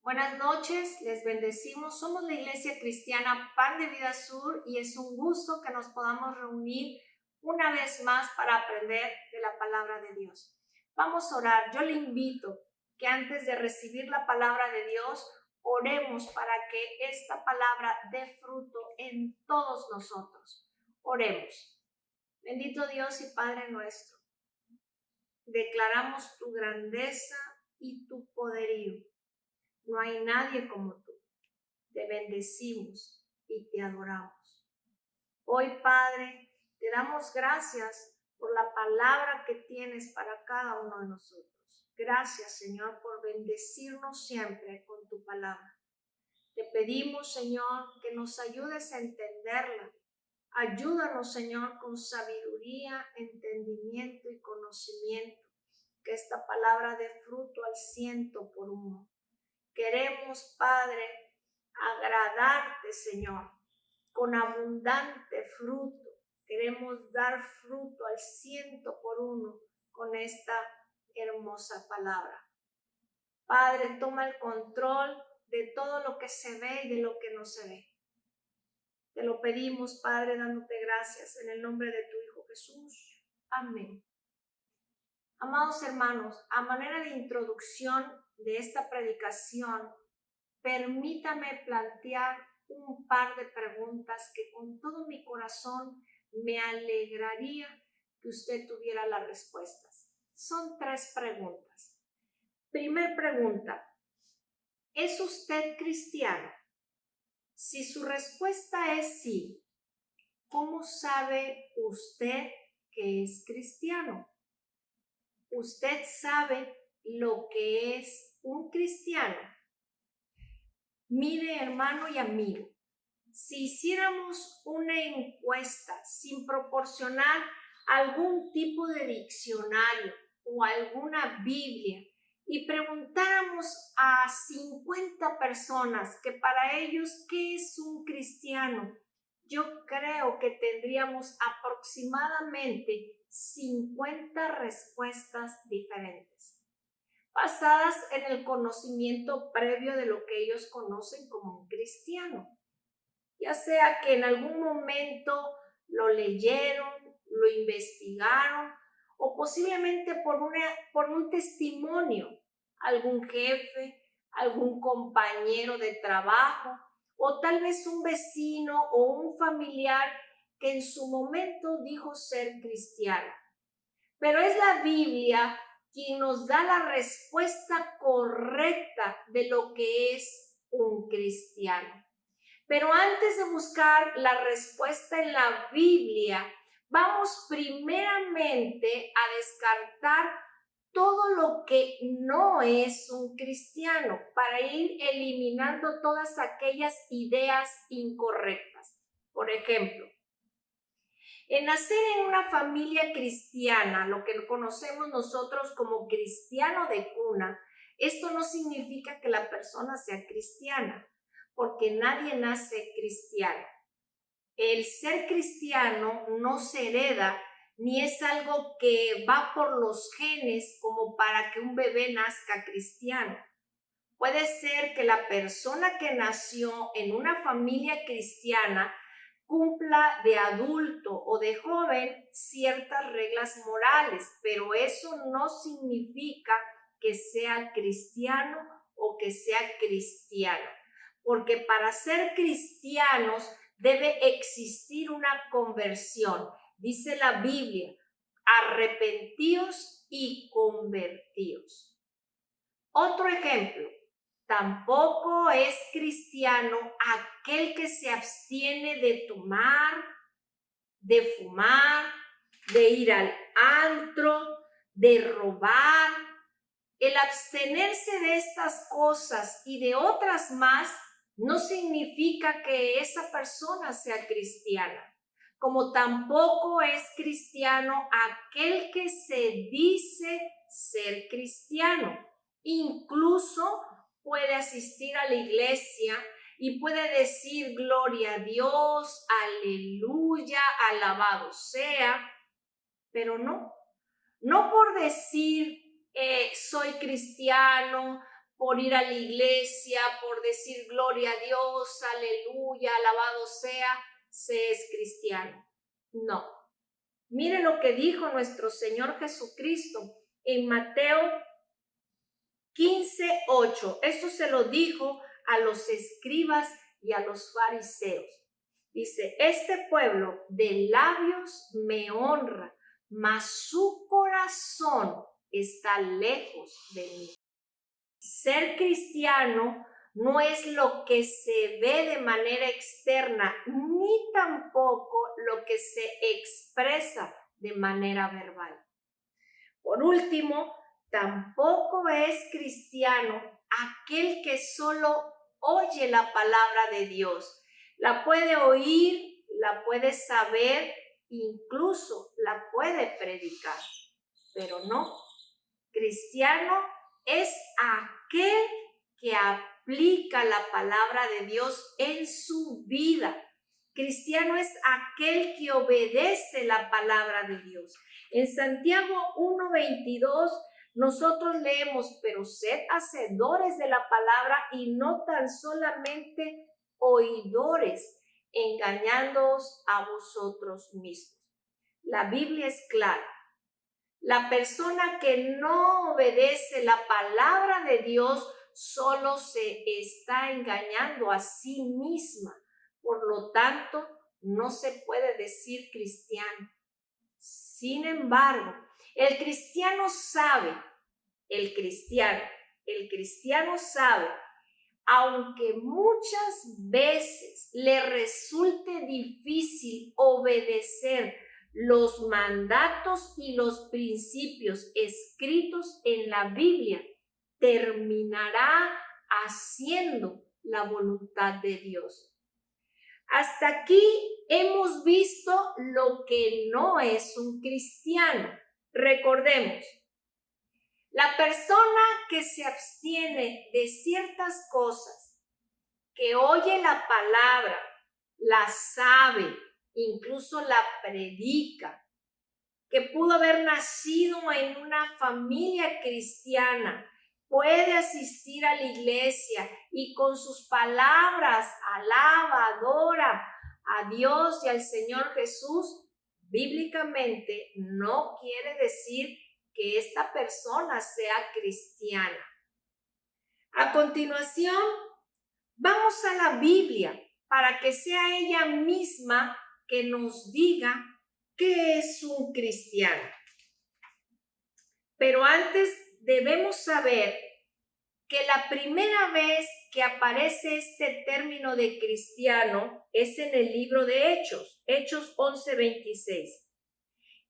Buenas noches, les bendecimos. Somos la Iglesia Cristiana Pan de Vida Sur y es un gusto que nos podamos reunir una vez más para aprender de la palabra de Dios. Vamos a orar. Yo le invito que antes de recibir la palabra de Dios, oremos para que esta palabra dé fruto en todos nosotros. Oremos. Bendito Dios y Padre nuestro, declaramos tu grandeza y tu poderío. No hay nadie como tú. Te bendecimos y te adoramos. Hoy, Padre, te damos gracias por la palabra que tienes para cada uno de nosotros. Gracias, Señor, por bendecirnos siempre con tu palabra. Te pedimos, Señor, que nos ayudes a entenderla. Ayúdanos, Señor, con sabiduría, entendimiento y conocimiento. Que esta palabra dé fruto al 100%. Queremos, Padre, agradarte, Señor, con abundante fruto. Queremos dar fruto al 100% con esta hermosa palabra. Padre, toma el control de todo lo que se ve y de lo que no se ve. Te lo pedimos, Padre, dándote gracias en el nombre de tu Hijo Jesús. Amén. Amados hermanos, a manera de introducción de esta predicación, permítame plantear un par de preguntas que con todo mi corazón me alegraría que usted tuviera las respuestas. Son 3 preguntas. Primer pregunta, ¿es usted cristiano? Si su respuesta es sí, ¿cómo sabe usted que es cristiano? ¿Usted sabe lo que es un cristiano? Mire, hermano y amigo, si hiciéramos una encuesta sin proporcionar algún tipo de diccionario o alguna Biblia y preguntáramos a 50 personas que para ellos, ¿qué es un cristiano? Yo creo que tendríamos aproximadamente 50 respuestas diferentes, basadas en el conocimiento previo de lo que ellos conocen como un cristiano. Ya sea que en algún momento lo leyeron, lo investigaron o posiblemente por un testimonio, algún jefe, algún compañero de trabajo o tal vez un vecino o un familiar que en su momento dijo ser cristiano. Pero es la Biblia quien nos da la respuesta correcta de lo que es un cristiano. Pero antes de buscar la respuesta en la Biblia, vamos primeramente a descartar todo lo que no es un cristiano para ir eliminando todas aquellas ideas incorrectas. Por ejemplo, en nacer en una familia cristiana, lo que conocemos nosotros como cristiano de cuna, esto no significa que la persona sea cristiana, porque nadie nace cristiano. El ser cristiano no se hereda, ni es algo que va por los genes como para que un bebé nazca cristiano. Puede ser que la persona que nació en una familia cristiana cumpla de adulto o de joven ciertas reglas morales, pero eso no significa que sea cristiano o que sea cristiana, porque para ser cristianos debe existir una conversión. Dice la Biblia, arrepentíos y convertíos. Otro ejemplo, tampoco es cristiano aquel que se abstiene de tomar, de fumar, de ir al antro, de robar. El abstenerse de estas cosas y de otras más no significa que esa persona sea cristiana, como tampoco es cristiano aquel que se dice ser cristiano. Incluso puede asistir a la iglesia y puede decir gloria a Dios, aleluya, alabado sea, pero no por decir soy cristiano, por ir a la iglesia, por decir gloria a Dios, aleluya, alabado sea, se es cristiano. No. Mire lo que dijo nuestro Señor Jesucristo en Mateo 15:8. Esto se lo dijo a los escribas y a los fariseos. Dice, este pueblo de labios me honra, mas su corazón está lejos de mí. Ser cristiano no es lo que se ve de manera externa, ni tampoco lo que se expresa de manera verbal. Por último, tampoco es cristiano aquel que solo oye la palabra de Dios. La puede oír, la puede saber, incluso la puede predicar, pero no. Cristiano es aquel que aplica la palabra de Dios en su vida. Cristiano es aquel que obedece la palabra de Dios. En Santiago 1:22 nosotros leemos, pero sed hacedores de la palabra y no tan solamente oidores, engañándoos a vosotros mismos. La Biblia es clara. La persona que no obedece la palabra de Dios solo se está engañando a sí misma. Por lo tanto, no se puede decir cristiano. Sin embargo, el cristiano sabe, aunque muchas veces le resulte difícil obedecer los mandatos y los principios escritos en la Biblia, terminará haciendo la voluntad de Dios. Hasta aquí hemos visto lo que no es un cristiano. Recordemos, la persona que se abstiene de ciertas cosas, que oye la palabra, la sabe, incluso la predica, que pudo haber nacido en una familia cristiana, puede asistir a la iglesia y con sus palabras alaba, adora a Dios y al Señor Jesús, bíblicamente no quiere decir que esta persona sea cristiana. A continuación, vamos a la Biblia para que sea ella misma que nos diga qué es un cristiano. Pero antes debemos saber que la primera vez que aparece este término de cristiano es en el libro de Hechos, Hechos 11:26.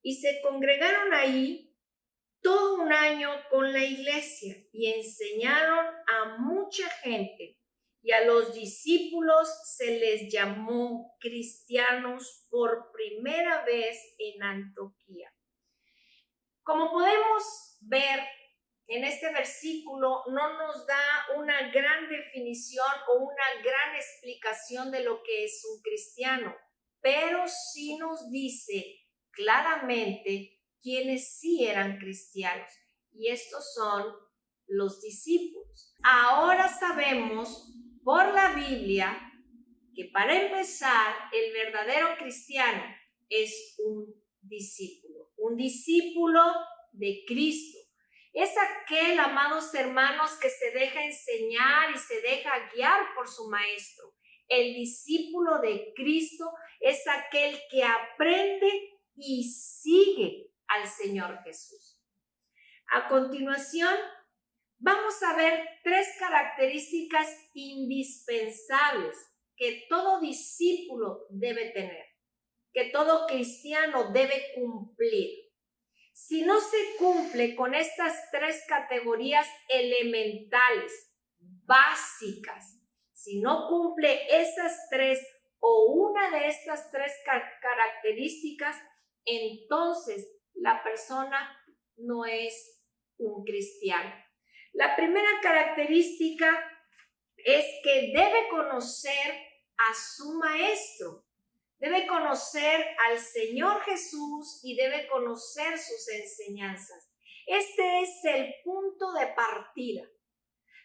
Y se congregaron ahí todo un año con la iglesia y enseñaron a mucha gente. Y a los discípulos se les llamó cristianos por primera vez en Antioquía. Como podemos ver en este versículo, no nos da una gran definición o una gran explicación de lo que es un cristiano, pero sí nos dice claramente quienes sí eran cristianos, y estos son los discípulos. Ahora sabemos por la Biblia que para empezar el verdadero cristiano es un discípulo de Cristo. Es aquel, amados hermanos, que se deja enseñar y se deja guiar por su maestro. El discípulo de Cristo es aquel que aprende y sigue al Señor Jesús. A continuación, vamos a ver 3 características indispensables que todo discípulo debe tener, que todo cristiano debe cumplir. Si no se cumple con estas 3 categorías elementales, básicas, si no cumple esas 3 o una de estas 3 características, entonces la persona no es un cristiano. La primera característica es que debe conocer a su maestro. Debe conocer al Señor Jesús y debe conocer sus enseñanzas. Este es el punto de partida.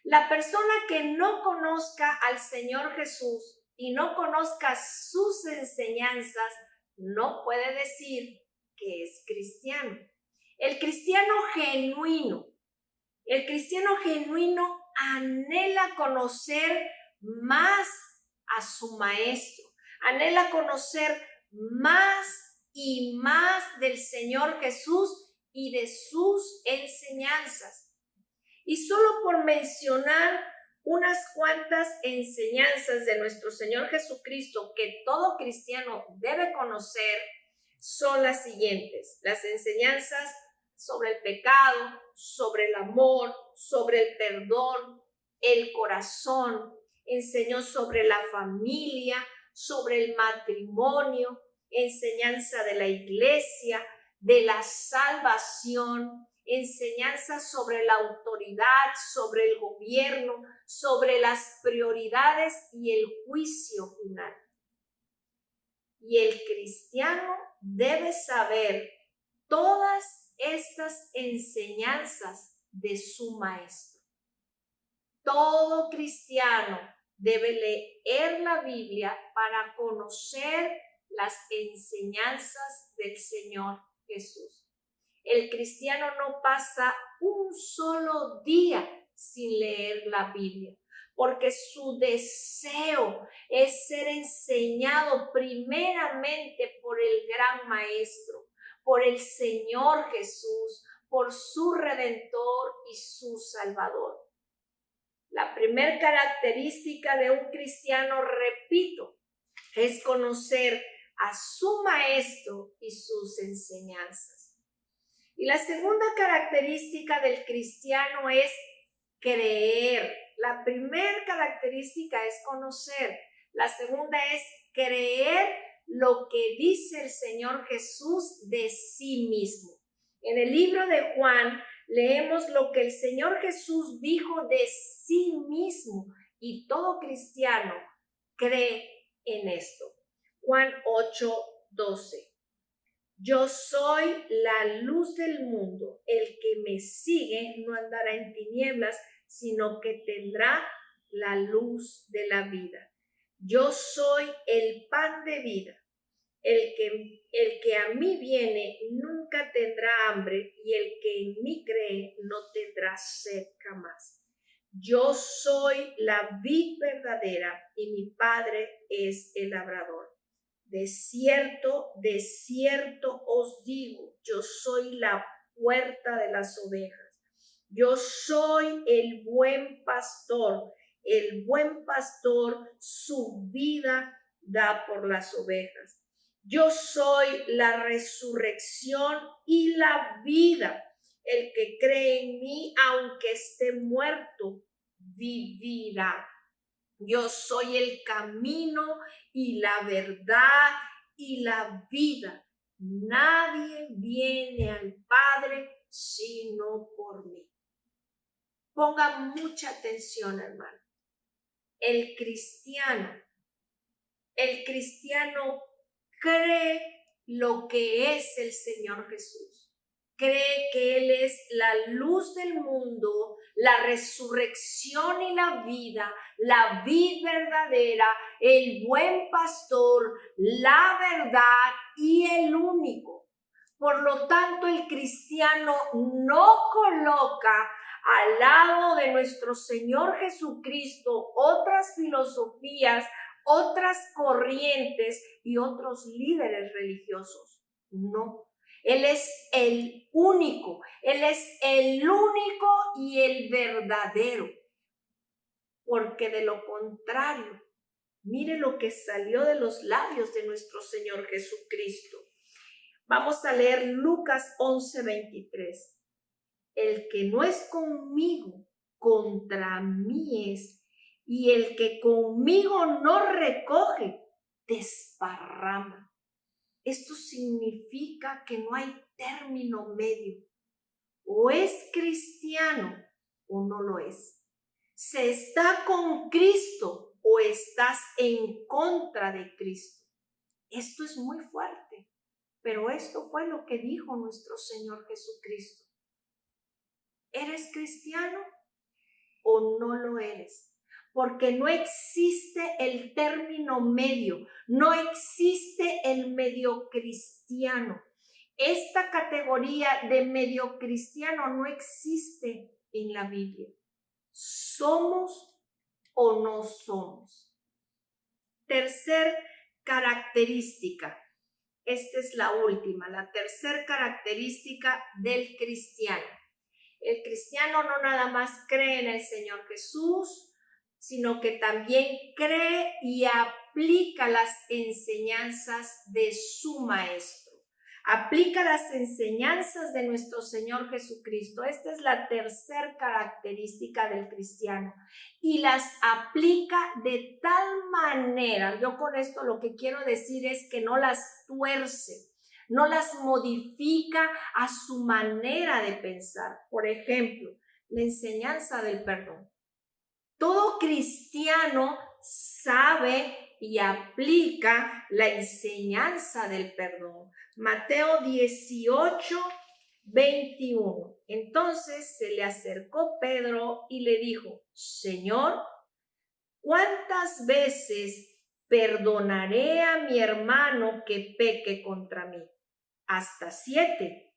La persona que no conozca al Señor Jesús y no conozca sus enseñanzas, no puede decir que es cristiano. El cristiano genuino anhela conocer más a su maestro, anhela conocer más y más del Señor Jesús y de sus enseñanzas. Y solo por mencionar unas cuantas enseñanzas de nuestro Señor Jesucristo que todo cristiano debe conocer, son las siguientes: las enseñanzas sobre el pecado, sobre el amor, sobre el perdón, el corazón. Enseñó sobre la familia, sobre el matrimonio, enseñanza de la iglesia, de la salvación, enseñanzas sobre la autoridad, sobre el gobierno, sobre las prioridades y el juicio final. Y el cristiano debe saber todas estas enseñanzas de su maestro. Todo cristiano debe leer la Biblia para conocer las enseñanzas del Señor Jesús. El cristiano no pasa un solo día sin leer la Biblia, porque su deseo es ser enseñado primeramente por el gran Maestro, por el Señor Jesús, por su Redentor y su Salvador. La primera característica de un cristiano, repito, es conocer a su Maestro y sus enseñanzas. Y la segunda característica del cristiano es creer. La primera característica es conocer. La segunda es creer lo que dice el Señor Jesús de sí mismo. En el libro de Juan leemos lo que el Señor Jesús dijo de sí mismo y todo cristiano cree en esto. Juan 8:12. Yo soy la luz del mundo. El que me sigue no andará en tinieblas, sino que tendrá la luz de la vida. Yo soy el pan de vida. El que a mí viene nunca tendrá hambre, y el que en mí cree no tendrá sed jamás. Yo soy la vid verdadera y mi Padre es el labrador. De cierto os digo, yo soy la puerta de las ovejas. Yo soy el buen pastor. El buen pastor su vida da por las ovejas. Yo soy la resurrección y la vida. El que cree en mí, aunque esté muerto, vivirá. Yo soy el camino y la verdad y la vida. Nadie viene al Padre sino por mí. Ponga mucha atención, hermano. El cristiano cree lo que es el Señor Jesús. Cree que Él es la luz del mundo, la resurrección y la vida, la vid verdadera, el buen pastor, la verdad y el único. Por lo tanto, el cristiano no coloca al lado de nuestro Señor Jesucristo otras filosofías, otras corrientes y otros líderes religiosos. No. Él es el único y el verdadero. Porque de lo contrario, mire lo que salió de los labios de nuestro Señor Jesucristo. Vamos a leer Lucas 11:23. El que no es conmigo, contra mí es, y el que conmigo no recoge, desparrama. Esto significa que no hay término medio. O es cristiano o no lo es. Se está con Cristo o estás en contra de Cristo. Esto es muy fuerte, pero esto fue lo que dijo nuestro Señor Jesucristo. ¿Eres cristiano? o no lo eres. Porque no existe el término medio, no existe el medio cristiano. Esta categoría de medio cristiano no existe en la Biblia. ¿Somos o no somos? Tercer característica. Esta es la última, la tercera característica del cristiano. El cristiano no nada más cree en el Señor Jesús, sino que también cree y aplica las enseñanzas de su Maestro. Aplica las enseñanzas de nuestro Señor Jesucristo. Esta es la tercera característica del cristiano. Y las aplica de tal manera, yo con esto lo que quiero decir es que no las tuerce, no las modifica a su manera de pensar. Por ejemplo, la enseñanza del perdón. Todo cristiano sabe y aplica la enseñanza del perdón. Mateo 18, 21. Entonces se le acercó Pedro y le dijo: Señor, ¿cuántas veces perdonaré a mi hermano que peque contra mí? ¿Hasta 7?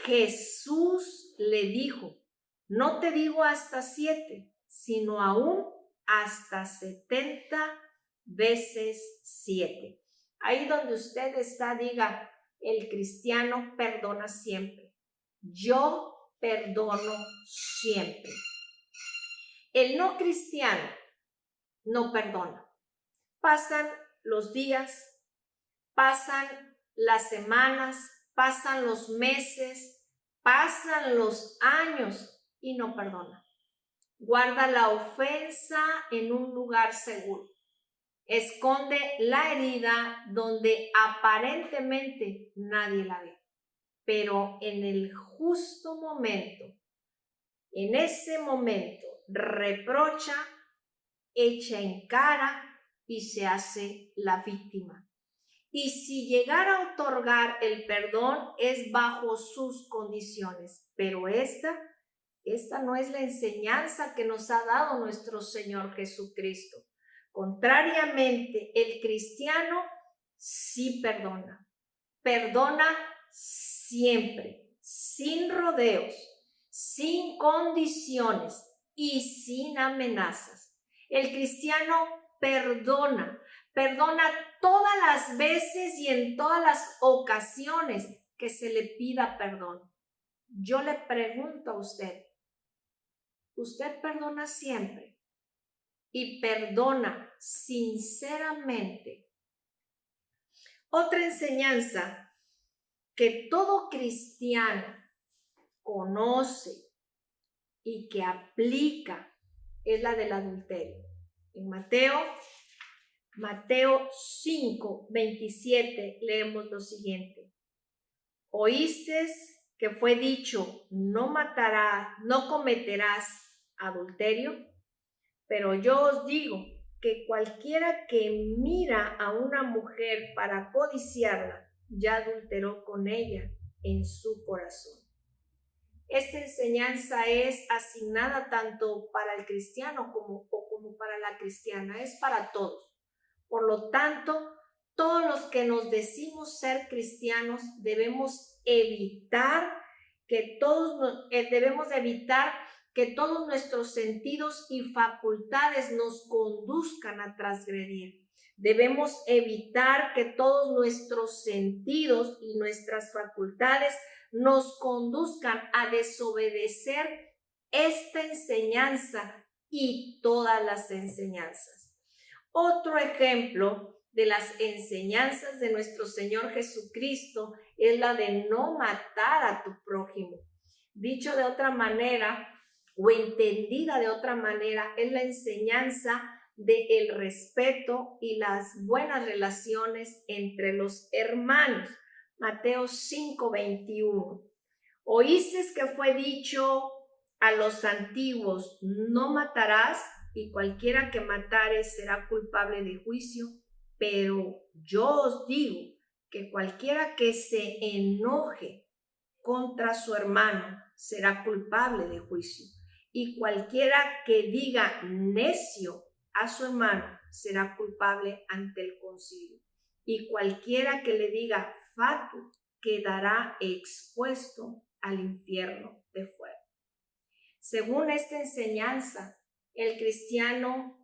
Jesús le dijo: no te digo hasta 7, sino aún hasta 70 veces 7. Ahí donde usted está, diga: el cristiano perdona siempre. Yo perdono siempre. El no cristiano no perdona. Pasan los días, pasan las semanas, pasan los meses, pasan los años y no perdona. Guarda la ofensa en un lugar seguro. Esconde la herida donde aparentemente nadie la ve. Pero en el justo momento, en ese momento, reprocha, echa en cara y se hace la víctima. Y si llegara a otorgar el perdón es bajo sus condiciones, pero esta no es la enseñanza que nos ha dado nuestro Señor Jesucristo. Contrariamente, el cristiano sí perdona. Perdona siempre, sin rodeos, sin condiciones y sin amenazas. El cristiano perdona todas las veces y en todas las ocasiones que se le pida perdón. Yo le pregunto a usted, ¿usted perdona siempre y perdona sinceramente? Otra enseñanza que todo cristiano conoce y que aplica es la del adulterio. En Mateo 5, 27 leemos lo siguiente: ¿oísteis que fue dicho, no matarás, no cometerás adulterio? Pero yo os digo que cualquiera que mira a una mujer para codiciarla, ya adulteró con ella en su corazón. Esta enseñanza es asignada tanto para el cristiano como para la cristiana, es para todos. Por lo tanto, todos los que nos decimos ser cristianos debemos evitar que todos nuestros sentidos y facultades nos conduzcan a transgredir. Debemos evitar que todos nuestros sentidos y nuestras facultades nos conduzcan a desobedecer esta enseñanza y todas las enseñanzas. Otro ejemplo de las enseñanzas de nuestro Señor Jesucristo es la de no matar a tu prójimo. Dicho de otra manera o entendida de otra manera, es la enseñanza del respeto y las buenas relaciones entre los hermanos. Mateo 5, 21. Oísteis que fue dicho a los antiguos, no matarás, y cualquiera que matare será culpable de juicio. Pero yo os digo que cualquiera que se enoje contra su hermano será culpable de juicio. y cualquiera que diga necio a su hermano será culpable ante el concilio, y cualquiera que le diga fatuo quedará expuesto al infierno de fuego. Según esta enseñanza, el cristiano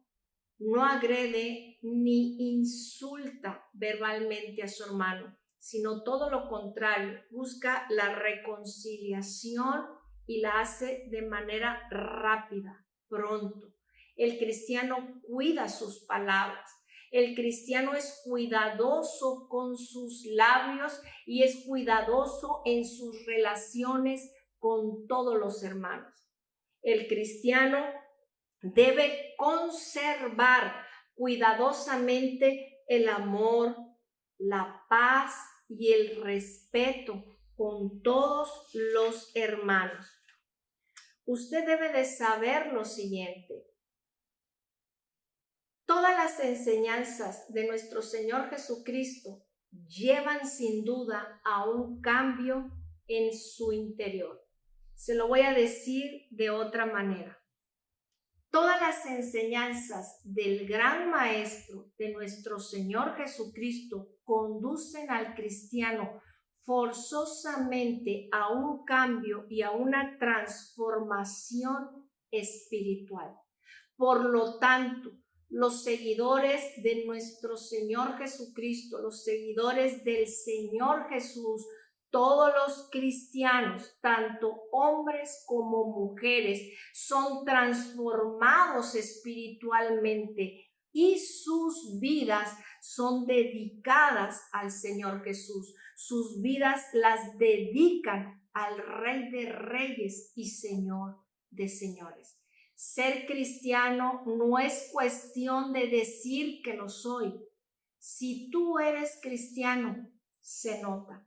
no agrede ni insulta verbalmente a su hermano, sino todo lo contrario, busca la reconciliación y la hace de manera rápida, pronto. El cristiano cuida sus palabras. El cristiano es cuidadoso con sus labios y es cuidadoso en sus relaciones con todos los hermanos. El cristiano debe conservar cuidadosamente el amor, la paz y el respeto con todos los hermanos. Usted debe de saber lo siguiente. Todas las enseñanzas de nuestro Señor Jesucristo llevan sin duda a un cambio en su interior. Se lo voy a decir de otra manera. Todas las enseñanzas del gran maestro de nuestro Señor Jesucristo conducen al cristiano forzosamente a un cambio y a una transformación espiritual. Por lo tanto, los seguidores de nuestro Señor Jesucristo, los seguidores del Señor Jesús, todos los cristianos, tanto hombres como mujeres, son transformados espiritualmente y sus vidas son dedicadas al Señor Jesús. Sus vidas las dedican al Rey de Reyes y Señor de Señores. Ser cristiano no es cuestión de decir que lo soy. Si tú eres cristiano, se nota.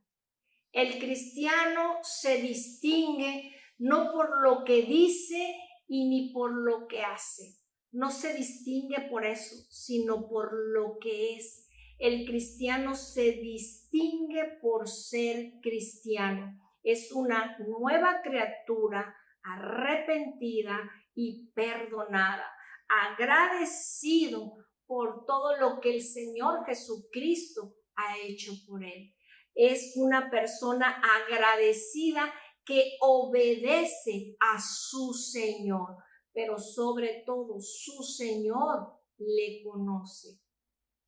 El cristiano se distingue no por lo que dice y ni por lo que hace. No se distingue por eso, sino por lo que es. El cristiano se distingue por ser cristiano. Es una nueva criatura arrepentida y perdonada, agradecido por todo lo que el Señor Jesucristo ha hecho por él. Es una persona agradecida que obedece a su Señor, pero sobre todo su Señor le conoce.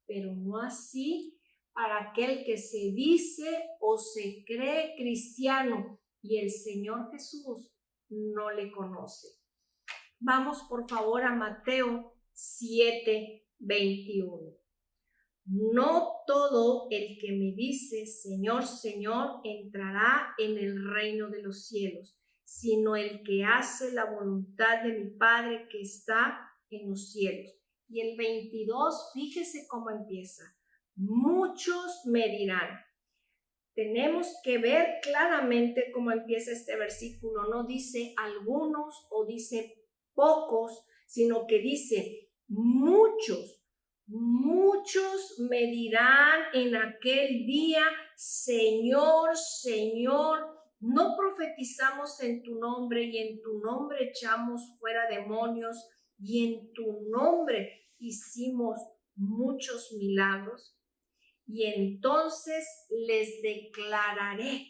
Pero no así para aquel que se dice o se cree cristiano y el Señor Jesús no le conoce. Vamos por favor a Mateo 7:21. No todo el que me dice Señor, Señor, entrará en el reino de los cielos, sino el que hace la voluntad de mi Padre que está en los cielos. Y el 22, fíjese cómo empieza. Muchos me dirán. Tenemos que ver claramente cómo empieza este versículo. No dice algunos o dice pocos, sino que dice muchos. Muchos me dirán en aquel día, Señor, Señor, no profetizamos en tu nombre y en tu nombre echamos fuera demonios y en tu nombre hicimos muchos milagros. Y entonces les declararé,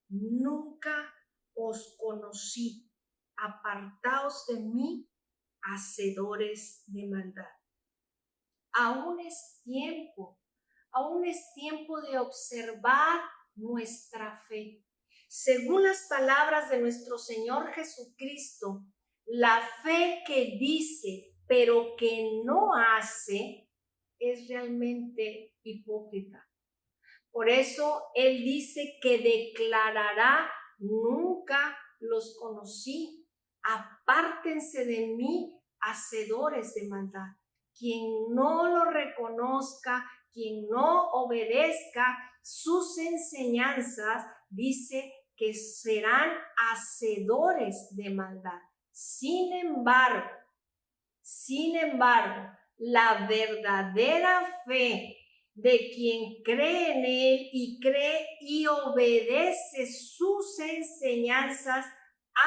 nunca os conocí, apartaos de mí, hacedores de maldad. Aún es tiempo de observar nuestra fe. Según las palabras de nuestro Señor Jesucristo, la fe que dice pero que no hace es realmente hipócrita. Por eso Él dice que declarará, nunca los conocí, apártense de mí, hacedores de maldad. Quien no lo reconozca, quien no obedezca sus enseñanzas, dice que serán hacedores de maldad. Sin embargo, la verdadera fe de quien cree en Él y cree y obedece sus enseñanzas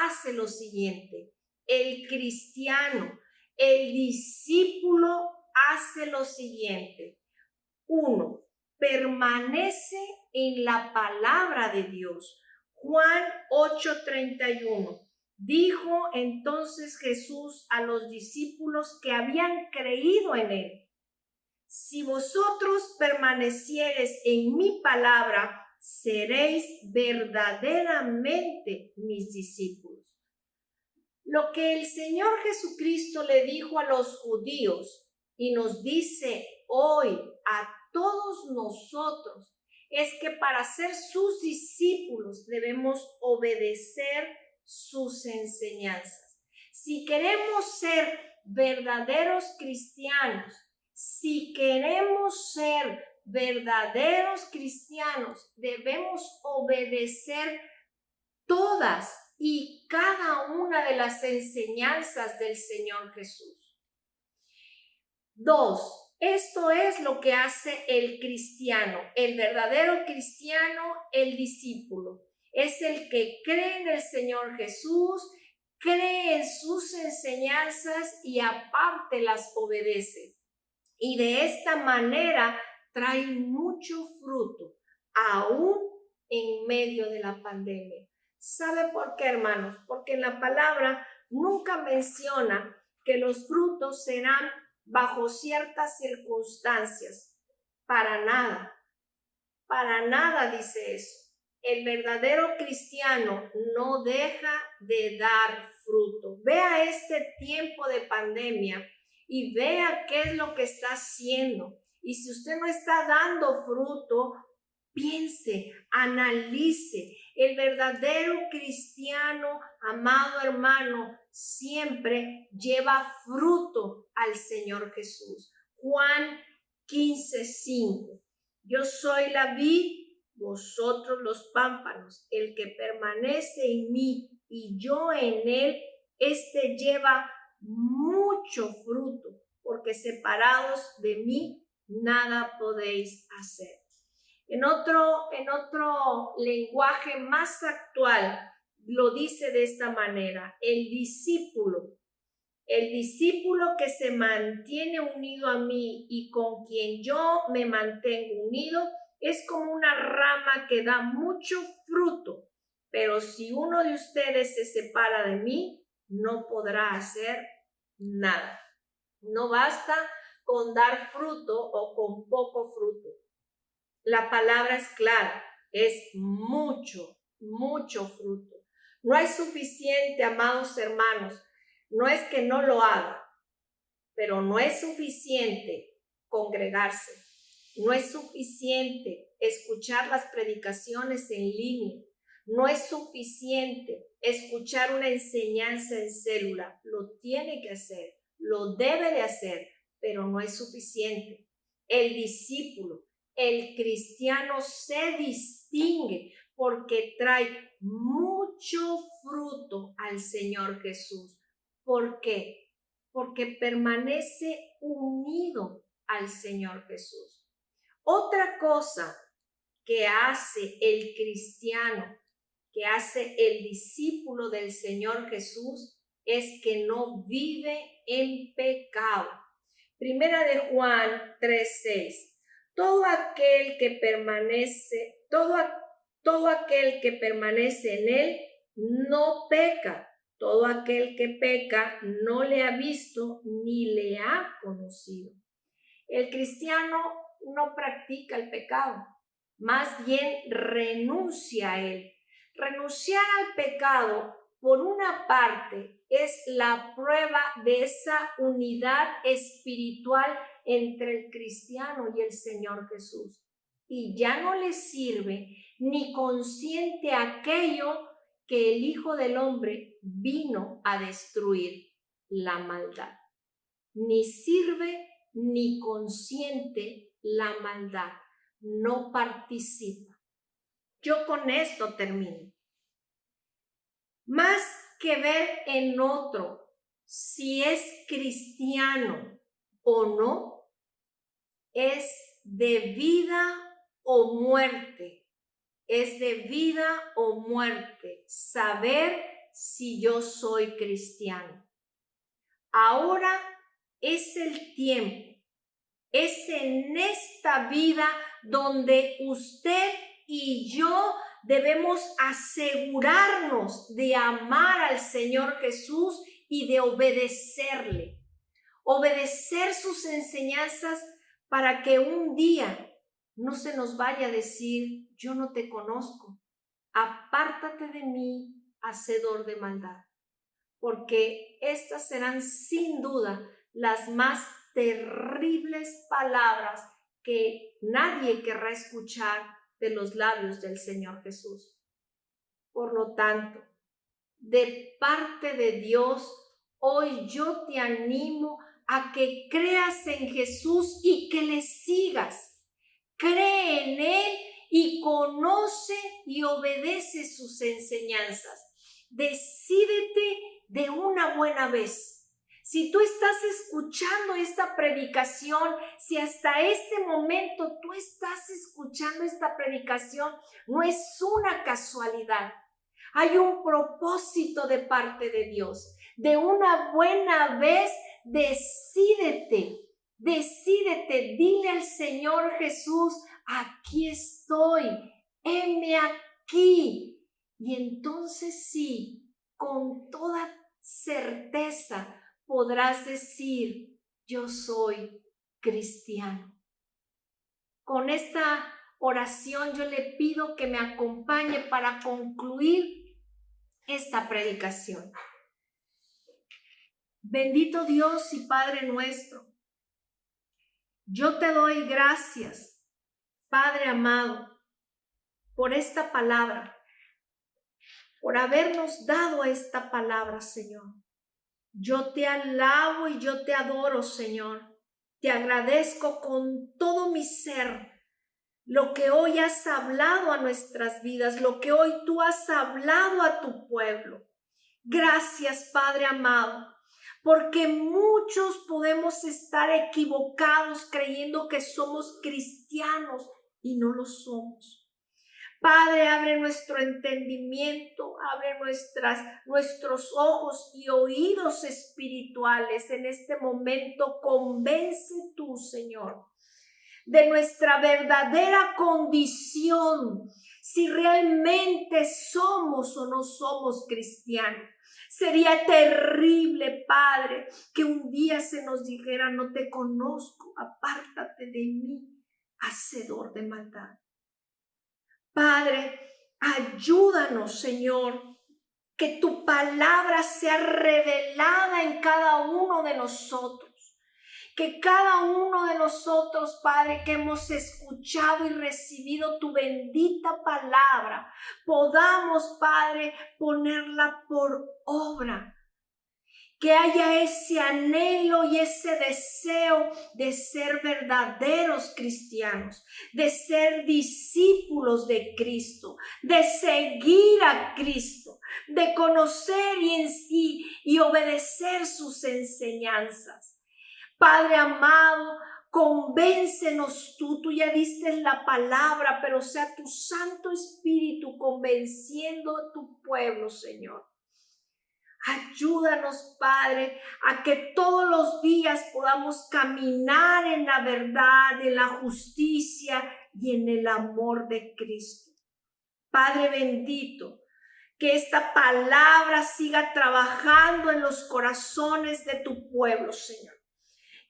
hace lo siguiente: el cristiano, el discípulo hace lo siguiente. 1. Permanece en la palabra de Dios. Juan 8:31. Dijo entonces Jesús a los discípulos que habían creído en él: si vosotros permaneciereis en mi palabra, seréis verdaderamente mis discípulos. Lo que el Señor Jesucristo le dijo a los judíos y nos dice hoy a todos nosotros es que para ser sus discípulos debemos obedecer sus enseñanzas. Si queremos ser verdaderos cristianos, si queremos ser verdaderos cristianos, debemos obedecer todas y cada una de las enseñanzas del Señor Jesús. 2. Esto es lo que hace el cristiano, el verdadero cristiano, el discípulo. Es el que cree en el Señor Jesús, cree en sus enseñanzas y aparte las obedece. Y de esta manera trae mucho fruto, aún en medio de la pandemia. ¿Sabe por qué, hermanos? Porque en la palabra nunca menciona que los frutos serán bajo ciertas circunstancias. Para nada dice eso. El verdadero cristiano no deja de dar fruto. Vea este tiempo de pandemia y vea qué es lo que está haciendo. Y si usted no está dando fruto, piense, analice. El verdadero cristiano, amado hermano, siempre lleva fruto al Señor Jesús. Juan 15:5. Yo soy la vid, vosotros los pámpanos. El que permanece en mí y yo en él, este lleva mucho fruto, porque separados de mí nada podéis hacer. En otro lenguaje más actual, lo dice de esta manera: el discípulo que se mantiene unido a mí y con quien yo me mantengo unido, es como una rama que da mucho fruto, pero si uno de ustedes se separa de mí, no podrá hacer nada. No basta con dar fruto o con poco fruto. La palabra es clara, es mucho, mucho fruto. No es suficiente, amados hermanos, no es que no lo haga, pero no es suficiente congregarse, no es suficiente escuchar las predicaciones en línea, no es suficiente escuchar una enseñanza en célula. Lo tiene que hacer, lo debe de hacer, pero no es suficiente. El discípulo, el cristiano se distingue porque trae mucho fruto al Señor Jesús. ¿Por qué? Porque permanece unido al Señor Jesús. Otra cosa que hace el cristiano, que hace el discípulo del Señor Jesús, es que no vive en pecado. Primera de Juan 3:6. Todo aquel que permanece en él no peca. Todo aquel que peca no le ha visto ni le ha conocido. El cristiano no practica el pecado, más bien renuncia a él. Renunciar al pecado, por una parte, es la prueba de esa unidad espiritual entre el cristiano y el Señor Jesús. Y ya no le sirve ni consiente aquello que el Hijo del Hombre vino a destruir: la maldad. Ni sirve ni consiente la maldad, no participa. Yo con esto termino. Más que ver en otro si es cristiano o no, es de vida o muerte. Es de vida o muerte saber si yo soy cristiano. Ahora es el tiempo, es en esta vida donde usted y yo debemos asegurarnos de amar al Señor Jesús y de obedecerle. Obedecer sus enseñanzas para que un día no se nos vaya a decir, yo no te conozco, apártate de mí, hacedor de maldad. Porque estas serán sin duda las más terribles palabras que nadie querrá escuchar de los labios del Señor Jesús. Por lo tanto, de parte de Dios, hoy yo te animo a que creas en Jesús y que le sigas. Cree en Él y conoce y obedece sus enseñanzas. Decídete de una buena vez. Si tú estás escuchando esta predicación, si hasta este momento tú estás escuchando esta predicación, no es una casualidad. Hay un propósito de parte de Dios. De una buena vez, decídete, dile al Señor Jesús, aquí estoy, heme aquí. Y entonces sí, con toda certeza podrás decir, yo soy cristiano. Con esta oración yo le pido que me acompañe para concluir esta predicación. Bendito Dios y Padre nuestro, yo te doy gracias, Padre amado, por esta palabra, por habernos dado esta palabra, Señor. Yo te alabo y yo te adoro, Señor. Te agradezco con todo mi ser lo que hoy has hablado a nuestras vidas, lo que hoy tú has hablado a tu pueblo. Gracias, Padre amado, porque muchos podemos estar equivocados creyendo que somos cristianos y no lo somos. Padre, abre nuestro entendimiento, abre nuestros ojos y oídos espirituales en este momento. Convence tú, Señor, de nuestra verdadera condición, si realmente somos o no somos cristianos. Sería terrible, Padre, que un día se nos dijera, no te conozco, apártate de mí, hacedor de maldad. Padre, ayúdanos, Señor, que tu palabra sea revelada en cada uno de nosotros. Que cada uno de nosotros, Padre, que hemos escuchado y recibido tu bendita palabra, podamos, Padre, ponerla por obra. Que haya ese anhelo y ese deseo de ser verdaderos cristianos, de ser discípulos de Cristo, de seguir a Cristo, de conocer y obedecer sus enseñanzas. Padre amado, convéncenos tú ya diste la palabra, pero sea tu Santo Espíritu convenciendo a tu pueblo, Señor. Ayúdanos, Padre, a que todos los días podamos caminar en la verdad, en la justicia y en el amor de Cristo. Padre bendito, que esta palabra siga trabajando en los corazones de tu pueblo, Señor.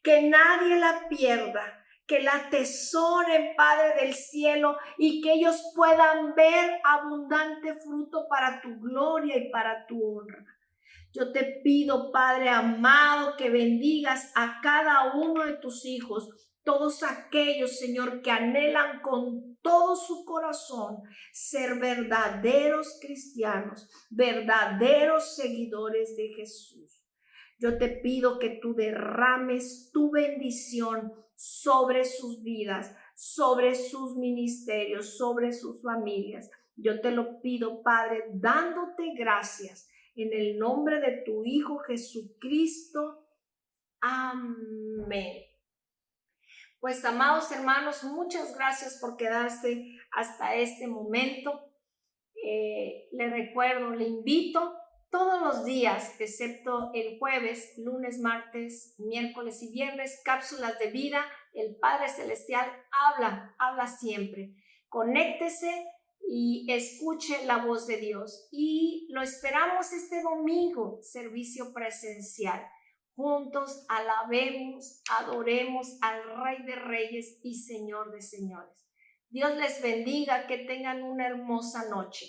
Que nadie la pierda, que la atesoren, Padre del cielo, y que ellos puedan ver abundante fruto para tu gloria y para tu honra. Yo te pido, Padre amado, que bendigas a cada uno de tus hijos, todos aquellos, Señor, que anhelan con todo su corazón ser verdaderos cristianos, verdaderos seguidores de Jesús. Yo te pido que tú derrames tu bendición sobre sus vidas, sobre sus ministerios, sobre sus familias. Yo te lo pido, Padre, dándote gracias en el nombre de tu Hijo Jesucristo. Amén. Pues, amados hermanos, muchas gracias por quedarse hasta este momento. Le recuerdo, le invito todos los días, excepto el jueves, lunes, martes, miércoles y viernes, cápsulas de vida. El Padre Celestial habla siempre. Conéctese y escuche la voz de Dios. Y lo esperamos este domingo, servicio presencial. Juntos alabemos, adoremos al Rey de Reyes y Señor de Señores. Dios les bendiga, que tengan una hermosa noche.